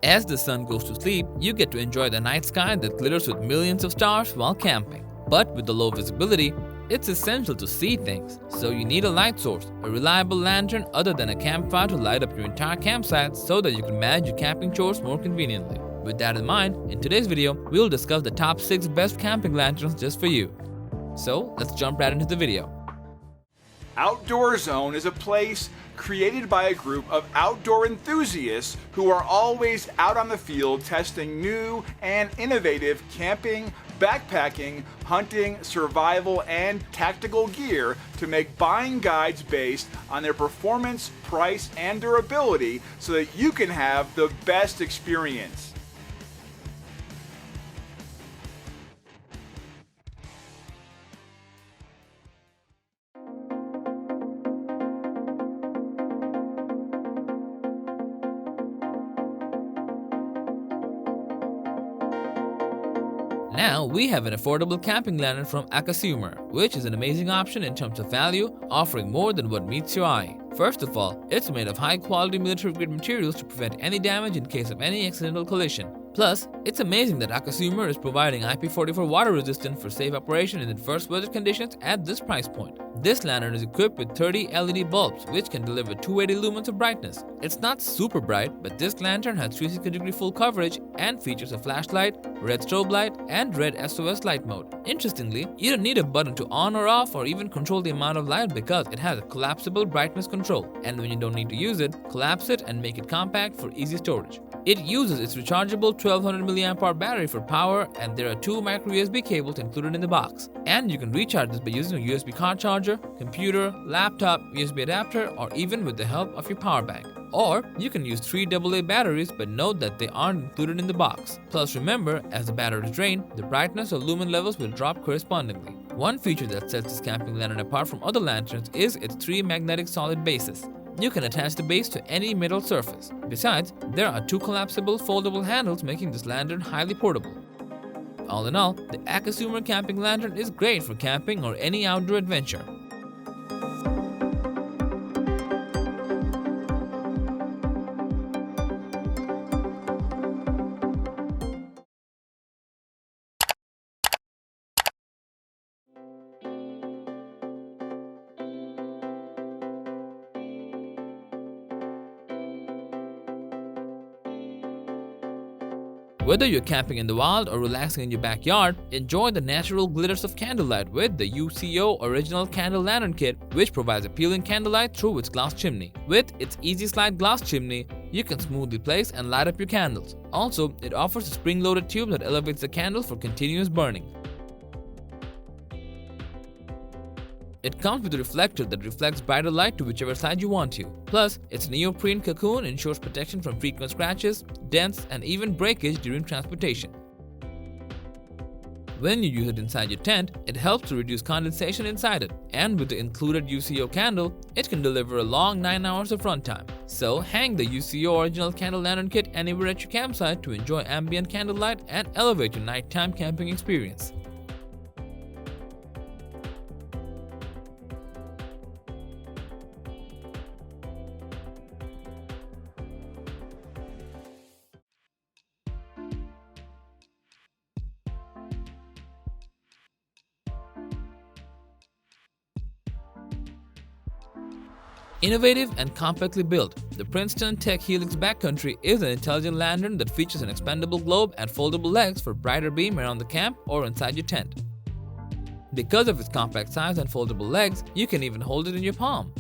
As the sun goes to sleep, you get to enjoy the night sky that glitters with millions of stars while camping. But with the low visibility, it's essential to see things, so you need a light source, a reliable lantern other than a campfire to light up your entire campsite so that you can manage your camping chores more conveniently. With that in mind, in today's video, we'll discuss the top 6 best camping lanterns just for you. So let's jump right into the video. AutoDoorZone is a place created by a group of outdoor enthusiasts who are always out on the field testing new and innovative camping, backpacking, hunting, survival, and tactical gear to make buying guides based on their performance, price, and durability so that you can have the best experience. Now we have an affordable camping lantern from AKASUMER, which is an amazing option in terms of value, offering more than what meets your eye. First of all, it's made of high-quality military-grade materials to prevent any damage in case of any accidental collision. Plus, it's amazing that AKASUMER is providing IP44 water resistant for safe operation in adverse weather conditions at this price point. This lantern is equipped with 30 LED bulbs, which can deliver 280 lumens of brightness. It's not super bright, but this lantern has 360-degree full coverage and features a flashlight, red strobe light, and red SOS light mode. Interestingly, you don't need a button to on or off or even control the amount of light because it has a collapsible brightness control. And when you don't need to use it, collapse it and make it compact for easy storage. It uses its rechargeable 1200 mAh battery for power, and there are 2 micro USB cables included in the box. And you can recharge this by using a USB car charger, computer, laptop, USB adapter, or even with the help of your power bank. Or you can use 3 AA batteries, but note that they aren't included in the box. Plus remember, as the batteries drain, the brightness or lumen levels will drop correspondingly. One feature that sets this camping lantern apart from other lanterns is its 3 magnetic solid bases. You can attach the base to any metal surface. Besides, there are 2 collapsible foldable handles, making this lantern highly portable. All in all, the AKASUMER camping lantern is great for camping or any outdoor adventure. Whether you're camping in the wild or relaxing in your backyard, enjoy the natural glitters of candlelight with the UCO Original Candle Lantern Kit, which provides appealing candlelight through its glass chimney. With its easy slide glass chimney, you can smoothly place and light up your candles. Also, it offers a spring-loaded tube that elevates the candle for continuous burning. It comes with a reflector that reflects brighter light to whichever side you want to. Plus, its neoprene cocoon ensures protection from frequent scratches, dents, and even breakage during transportation. When you use it inside your tent, it helps to reduce condensation inside it. And with the included UCO candle, it can deliver a long 9 hours of runtime. So hang the UCO Original Candle Lantern Kit anywhere at your campsite to enjoy ambient candlelight and elevate your nighttime camping experience. Innovative and compactly built, the Princeton Tec Helix Backcountry is an intelligent lantern that features an expandable globe and foldable legs for brighter beam around the camp or inside your tent. Because of its compact size and foldable legs, you can even hold it in your palm.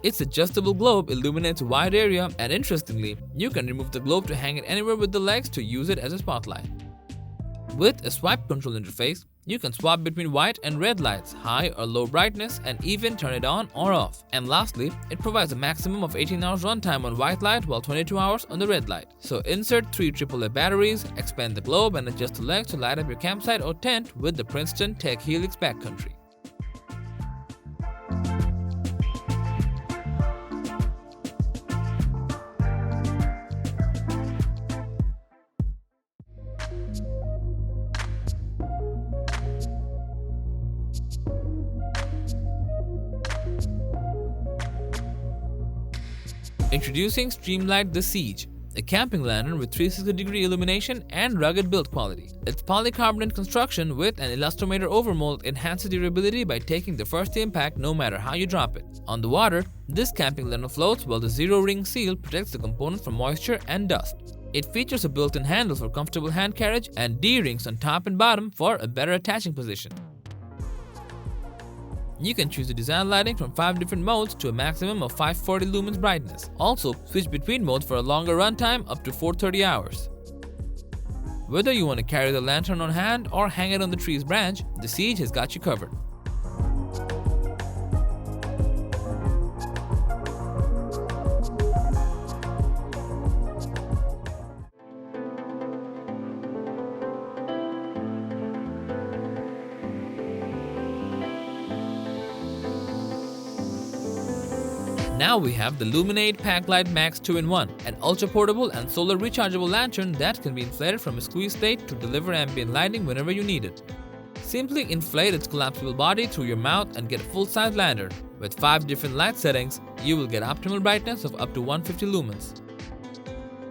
Its adjustable globe illuminates a wide area, and interestingly, you can remove the globe to hang it anywhere with the legs to use it as a spotlight. With a swipe control interface, you can swap between white and red lights, high or low brightness, and even turn it on or off. And lastly, it provides a maximum of 18 hours runtime on white light while 22 hours on the red light. So insert 3 AAA batteries, expand the globe, and adjust the legs to light up your campsite or tent with the Princeton Tec Helix Backcountry. Introducing Streamlight The Siege, a camping lantern with 360-degree illumination and rugged build quality. Its polycarbonate construction with an elastomer overmold enhances durability by taking the first impact no matter how you drop it. On the water, this camping lantern floats while the zero-ring seal protects the component from moisture and dust. It features a built-in handle for comfortable hand carriage and D-rings on top and bottom for a better attaching position. You can choose the design lighting from 5 different modes to a maximum of 540 lumens brightness. Also, switch between modes for a longer runtime up to 430 hours. Whether you want to carry the lantern on hand or hang it on the tree's branch, the Siege has got you covered. Now we have the luminAID PackLite Max 2-in-1, an ultra-portable and solar rechargeable lantern that can be inflated from a squeeze plate to deliver ambient lighting whenever you need it. Simply inflate its collapsible body through your mouth and get a full-size lantern. With 5 different light settings, you will get optimal brightness of up to 150 lumens.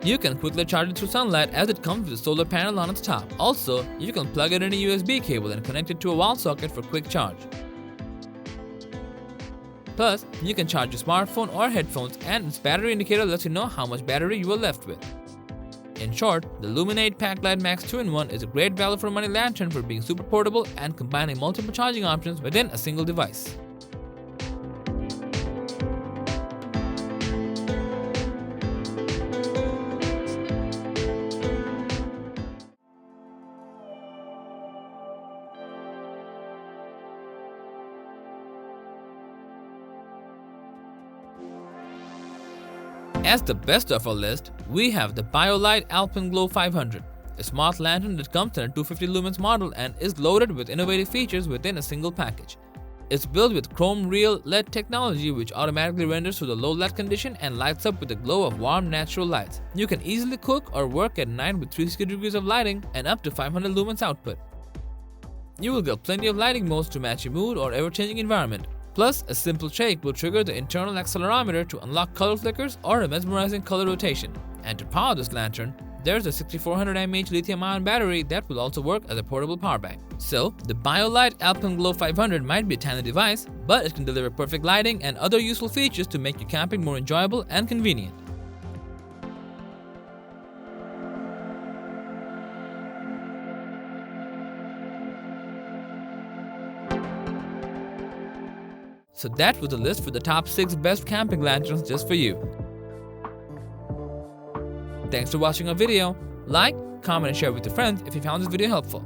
You can quickly charge it through sunlight as it comes with a solar panel on its top. Also, you can plug it in a USB cable and connect it to a wall socket for quick charge. Plus, you can charge your smartphone or headphones, and its battery indicator lets you know how much battery you are left with. In short, the luminAID PackLite Max 2-in-1 is a great value for money lantern for being super portable and combining multiple charging options within a single device. As the best of our list, we have the Biolite AlpenGlow 500, a smart lantern that comes in a 250 lumens model and is loaded with innovative features within a single package. It's built with chrome reel LED technology, which automatically renders to the low light condition and lights up with the glow of warm natural lights. You can easily cook or work at night with 360 degrees of lighting and up to 500 lumens output. You will get plenty of lighting modes to match your mood or ever-changing environment. Plus, a simple shake will trigger the internal accelerometer to unlock color flickers or a mesmerizing color rotation. And to power this lantern, there's a 6400 mAh lithium-ion battery that will also work as a portable power bank. So, the Biolite AlpenGlow 500 might be a tiny device, but it can deliver perfect lighting and other useful features to make your camping more enjoyable and convenient. So that was the list for the top 6 best camping lanterns just for you. Thanks for watching our video. Like, comment, and share with your friends if you found this video helpful.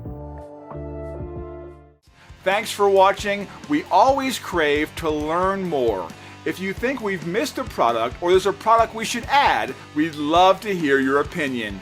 Thanks for watching. We always crave to learn more. If you think we've missed a product or there's a product we should add, we'd love to hear your opinion.